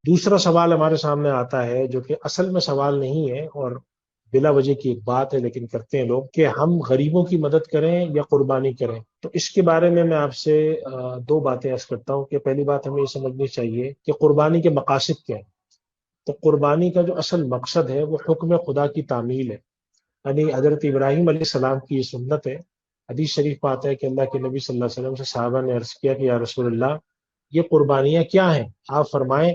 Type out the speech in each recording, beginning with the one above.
दूसरा सवाल हमारे सामने आता है जो कि असल में सवाल नहीं है और बिला वजह की एक बात है, लेकिन करते हैं लोग, कि हम गरीबों की मदद करें या कुर्बानी करें। तो इसके बारे में मैं आपसे दो बातें अर्ज करता हूँ कि पहली बात हमें ये समझनी चाहिए कि कुर्बानी के मकासद क्या है। तो कुर्बानी का जो असल मकसद है वो हुक्म खुदा की तामील है। यानी हजरत इब्राहिम अलैहिस्सलाम की ये सुन्नत है। हदीस शरीफ में आता है कि अल्लाह के नबी सल्लल्लाहु अलैहि वसल्लम से साहबा ने अर्ज किया कि या रसूलल्लाह, ये कुर्बानियां क्या हैं, आप फरमाएं।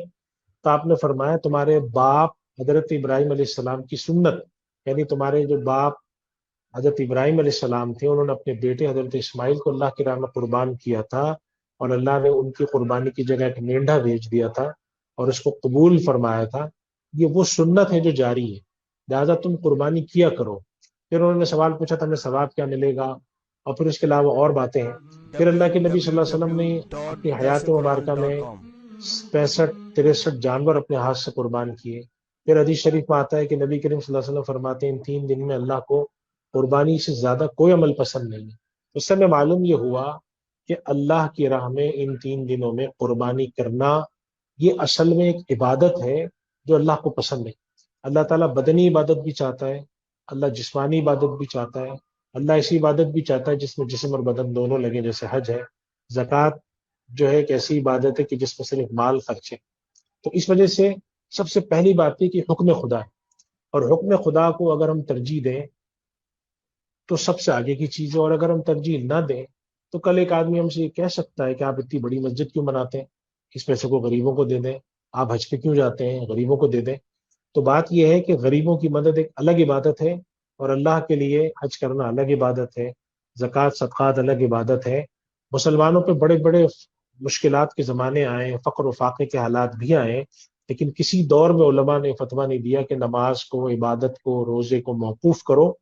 तो आपने फरमाया, तुम्हारे बाप हजरत इब्राहिम अलैहिस्सलाम की सुन्नत, यानी तुम्हारे जो बाप हजरत इब्राहिम अलैहिस्सलाम थे, उन्होंने अपने बेटे हजरत इस्माइल को अल्लाह की राह में कुर्बान किया था, और अल्लाह ने उनकी कुर्बानी की जगह एक मेंढा भेज दिया था और उसको कबूल फरमाया था। ये वो सुन्नत है जो जारी है, लिहाजा तुम कुर्बानी किया करो। फिर उन्होंने सवाल पूछा था, हमें सवाब क्या मिलेगा, और फिर इसके अलावा और बातें हैं। फिर अल्लाह के नबी सल्लल्लाहु अलैहि वसल्लम ने अपनी हयात मुबारका में www.dasipramon.com 65 63 जानवर अपने हाथ से कुर्बान किए। फिर हदीस शरीफ में आता है कि नबी करीम सल्लल्लाहु अलैहि वसल्लम फरमाते हैं, इन 3 दिन में अल्लाह को कुर्बानी से ज्यादा कोई अमल पसंद नहीं है। उससे हमें मालूम ये हुआ कि अल्लाह की राह में इन 3 दिनों में कुर्बानी करना, ये असल में एक इबादत है जो अल्लाह को पसंद है। अल्लाह ताला बदनी इबादत भी चाहता है, अल्लाह जिस्मानी इबादत भी चाहता है, अल्लाह ऐसी इबादत भी चाहता है जिसमें जिस्म और बदन दोनों लगे, जैसे हज है। ज़कात जो है एक ऐसी इबादत है कि जिसमें सिर्फ माल खर्च है। तो इस वजह से सबसे पहली बात है कि हुक्म खुदा है, और हुक्म खुदा को अगर हम तरजीह दें तो सबसे आगे की चीज है, और अगर हम तरजीह ना दें तो कल एक आदमी हमसे ये कह सकता है कि आप इतनी बड़ी मस्जिद क्यों बनाते हैं, इस पैसे को गरीबों को दे दें। आप हज पे क्यों जाते हैं, गरीबों को दे दें। तो बात यह है कि गरीबों की मदद एक अलग इबादत है, और अल्लाह के लिए हज करना अलग इबादत है, ज़कात सदक़ात अलग इबादत है। मुसलमानों पे बड़े बड़े मुश्किलात के ज़माने आए, फ़क्र व फाक़े के हालात भी आए, लेकिन किसी दौर में उलमा ने फतवा नहीं दिया कि नमाज को, इबादत को, रोज़े को मौकूफ़ करो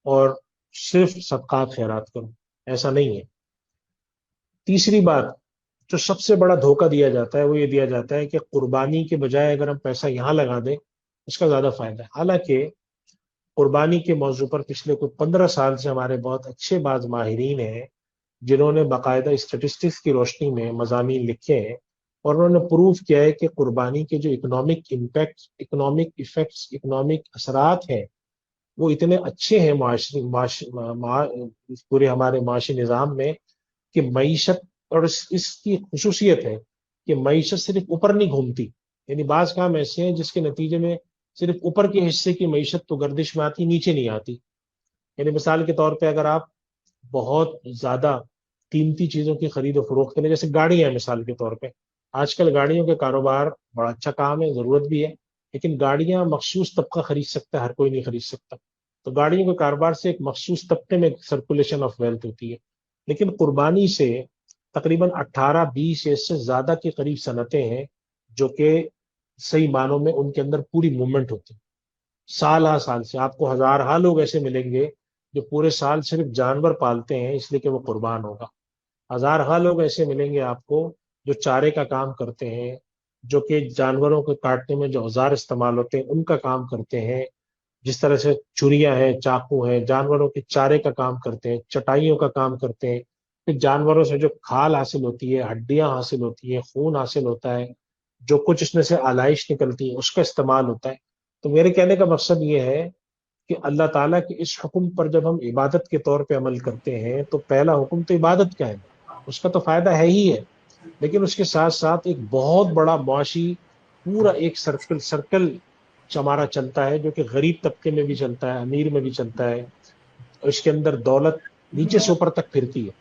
और सिर्फ सदक़ात खैरात करो। ऐसा नहीं है। तीसरी बात, जो सबसे बड़ा धोखा दिया जाता है वो ये दिया जाता है कि कुर्बानी के बजाय अगर हम पैसा यहाँ लगा दें उसका ज्यादा फायदा है। हालांकि कुर्बानी के मौजू पर पिछले कुछ 15 साल से हमारे बहुत अच्छे बाज माहिरीन हैं जिन्होंने बाकायदा स्टेटिस्टिक्स की रोशनी में मजामीन लिखे हैं, और उन्होंने प्रूव किया है कि कुर्बानी के जो economic impact, economic effects, economic असरात हैं, वो इतने अच्छे हैं माशरी पूरे हमारे माशी निज़ाम में, कि मईशत, और इसकी खसूसियत है कि मईशत सिर्फ ऊपर नहीं घूमती। यानी बाज काम ऐसे हैं जिसके नतीजे में सिर्फ ऊपर के हिस्से की मईशत तो गर्दिश में आती, नीचे नहीं आती। यानी मिसाल के तौर पे अगर आप बहुत ज्यादा कीमती चीजों की खरीद और फरोख्त करें, जैसे गाड़ियां हैं मिसाल के तौर पे, आजकल गाड़ियों के कारोबार बड़ा अच्छा काम है, जरूरत भी है, लेकिन गाड़ियां मखसूस तबका खरीद सकता है, हर कोई नहीं खरीद सकता। तो गाड़ियों के कारोबार से एक मखसूस तबके में सर्कुलेशन ऑफ वेल्थ होती है। लेकिन कुर्बानी से तकरीबन 18-20 या इससे ज्यादा के करीब सनतें हैं जो कि सही मानों में उनके अंदर पूरी मूवमेंट होती है। साल हा साल से आपको हजार हा लोग ऐसे मिलेंगे जो पूरे साल सिर्फ जानवर पालते हैं इसलिए कि वो कुर्बान होगा। हजार हा लोग ऐसे मिलेंगे आपको जो चारे का काम करते हैं, जो कि जानवरों को काटने में जो औजार इस्तेमाल होते हैं उनका काम करते हैं। जिस तरह से छुरियां हैं, चाकू हैं, जानवरों के चारे का काम करते हैं, चटाइयों का काम करते हैं। फिर जानवरों से जो खाल हासिल होती है, हड्डियां हासिल होती है, खून हासिल होता है, जो कुछ इसमें से आलाइश निकलती है, उसका इस्तेमाल होता है। तो मेरे कहने का मकसद ये है कि अल्लाह ताला के इस हुक्म पर जब हम इबादत के तौर पे अमल करते हैं तो पहला हुक्म तो इबादत का है, उसका तो फायदा है ही है, लेकिन उसके साथ साथ एक बहुत बड़ा मुआशी पूरा एक सर्कल सर्कल हमारा चलता है, जो कि गरीब तबके में भी चलता है, अमीर में भी चलता है, और इसके अंदर दौलत नीचे से ऊपर तक फिरती है।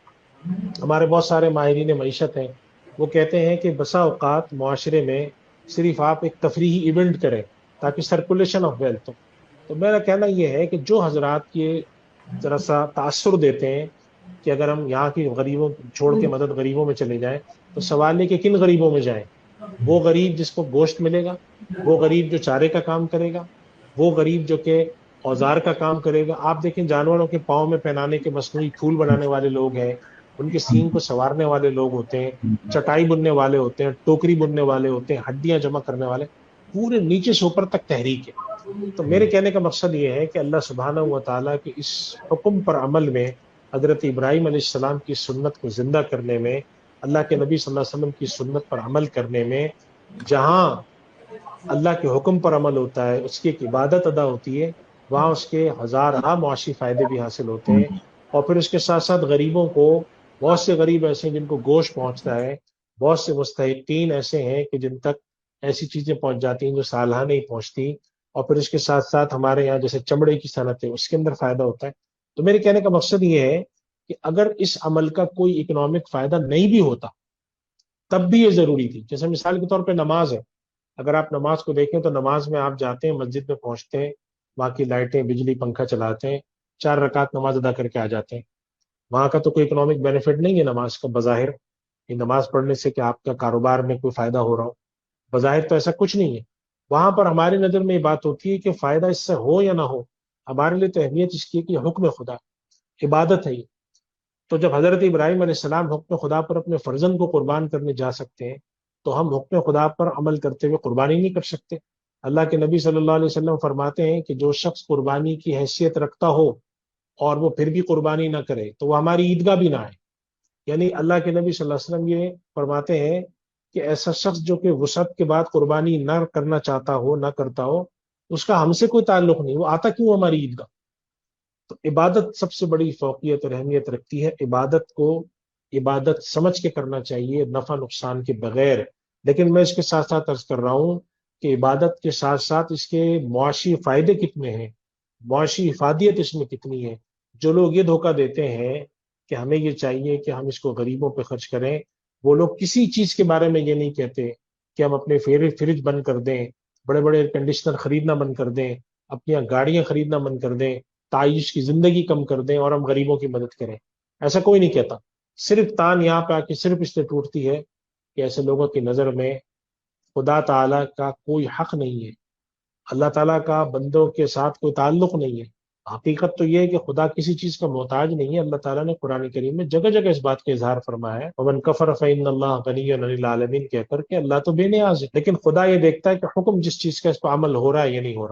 हमारे बहुत सारे माहिरीन मईशत हैं, वो कहते हैं कि बसा औकात मुआशरे में सिर्फ आप एक तफरीही इवेंट करें ताकि सर्कुलेशन ऑफ वेल्थ हो। तो मेरा कहना यह है कि जो हजरात ये जरा सा तासुर देते हैं कि अगर हम यहाँ की गरीबों छोड़ के मदद गरीबों में चले जाएं, तो सवाल है कि किन गरीबों में जाएं। वो गरीब जिसको गोश्त मिलेगा, वो गरीब जो चारे का काम करेगा, वो गरीब जो कि औजार का काम करेगा। आप देखें जानवरों के पाँव में पहनाने के मसनूई फूल बनाने वाले लोग हैं, उनके सींग को संवारने वाले लोग होते हैं, चटाई बुनने वाले होते हैं, टोकरी बुनने वाले होते हैं, हड्डियां जमा करने वाले, पूरे नीचे से ऊपर तक तहरीक है। तो मेरे कहने का मकसद ये है कि अल्लाह सुब्हानहू व तआला के इस हुक्म पर अमल में, हजरत इब्राहिम अलैहिस्सलाम की सुन्नत को जिंदा करने में, अल्लाह के नबी सल्लल्लाहु अलैहि वसल्लम की सुन्नत पर अमल करने में, जहां اللہ کے حکم پر عمل ہوتا ہے، اس کی ایک عبادت ادا ہوتی ہے، وہاں اس کے ہزارہ معاشی فائدے بھی حاصل ہوتے ہیں۔ اور پھر اس کے ساتھ ساتھ غریبوں کو، بہت سے غریب ایسے ہیں جن کو گوشت پہنچتا ہے، بہت سے مستحقین ایسے ہیں کہ جن تک ایسی چیزیں پہنچ جاتی ہیں جو سالہ نہیں پہنچتی۔ اور پھر اس کے ساتھ ساتھ ہمارے یہاں جیسے چمڑے کی صنعت ہے، اس کے اندر فائدہ ہوتا ہے۔ تو میرے کہنے کا مقصد یہ ہے کہ اگر اس عمل کا کوئی اکنامک فائدہ نہیں بھی ہوتا تب بھی یہ ضروری تھی۔ جیسے مثال کے طور پہ نماز ہے، اگر آپ نماز کو دیکھیں تو نماز میں آپ جاتے ہیں، مسجد میں پہنچتے ہیں، وہاں کی لائٹیں، بجلی، پنکھا چلاتے ہیں، 4 رکعت نماز ادا کر کے آ جاتے ہیں۔ وہاں کا تو کوئی اکنامک بینیفٹ نہیں ہے نماز کا بظاہر، کہ نماز پڑھنے سے کہ آپ کا کاروبار میں کوئی فائدہ ہو رہا ہو، بظاہر تو ایسا کچھ نہیں ہے۔ وہاں پر ہماری نظر میں یہ بات ہوتی ہے کہ فائدہ اس سے ہو یا نہ ہو، ہمارے لیے تو اہمیت اس کی ہے کہ یہ حکم خدا، عبادت ہے یہ۔ تو جب حضرت ابراہیم علیہ السلام حکم خدا پر اپنے فرزند کو قربان کرنے جا سکتے ہیں، تو ہم حکم خدا پر عمل کرتے ہوئے قربانی نہیں کر سکتے؟ اللہ کے نبی صلی اللہ علیہ وسلم فرماتے ہیں کہ جو شخص قربانی کی حیثیت رکھتا ہو اور وہ پھر بھی قربانی نہ کرے تو وہ ہماری عیدگاہ بھی نہ آئے۔ یعنی اللہ کے نبی صلی اللہ علیہ وسلم یہ فرماتے ہیں کہ ایسا شخص جو کہ وسعت کے بعد قربانی نہ کرنا چاہتا ہو، نہ کرتا ہو، اس کا ہم سے کوئی تعلق نہیں، وہ آتا کیوں ہماری عیدگاہ؟ تو عبادت سب سے بڑی فوقیت اور اہمیت رکھتی ہے۔ عبادت کو عبادت سمجھ کے کرنا چاہیے، نفع نقصان کے بغیر۔ لیکن میں اس کے ساتھ ساتھ عرض کر رہا ہوں کہ عبادت کے ساتھ ساتھ اس کے معاشی فائدے کتنے ہیں، معاشی افادیت اس میں کتنی ہے۔ جو لوگ یہ دھوکہ دیتے ہیں کہ ہمیں یہ چاہیے کہ ہم اس کو غریبوں پہ خرچ کریں، وہ لوگ کسی چیز کے بارے میں یہ نہیں کہتے کہ ہم اپنے فریج بند کر دیں، بڑے بڑے ایئر کنڈیشنر خریدنا بند کر دیں، اپنی گاڑیاں خریدنا بند کر دیں، تعیش کی زندگی کم کر دیں اور ہم غریبوں کی مدد کریں۔ ایسا کوئی نہیں کہتا۔ صرف تان یہاں پہ آ کے صرف اس لیے ٹوٹتی ہے کہ ایسے لوگوں کی نظر میں خدا تعالیٰ کا کوئی حق نہیں ہے، اللہ تعالیٰ کا بندوں کے ساتھ کوئی تعلق نہیں ہے۔ حقیقت تو یہ ہے کہ خدا کسی چیز کا محتاج نہیں ہے۔ اللہ تعالیٰ نے قرآن کریم میں جگہ جگہ اس بات کا اظہار فرمایا ہے، ومن کفر فإن اللہ غنی عن العالمین، کہہ کر کہ اللہ تو بے نیاز ہے، لیکن خدا یہ دیکھتا ہے کہ حکم جس چیز کا اس پہ عمل ہو رہا ہے یا نہیں ہو رہا۔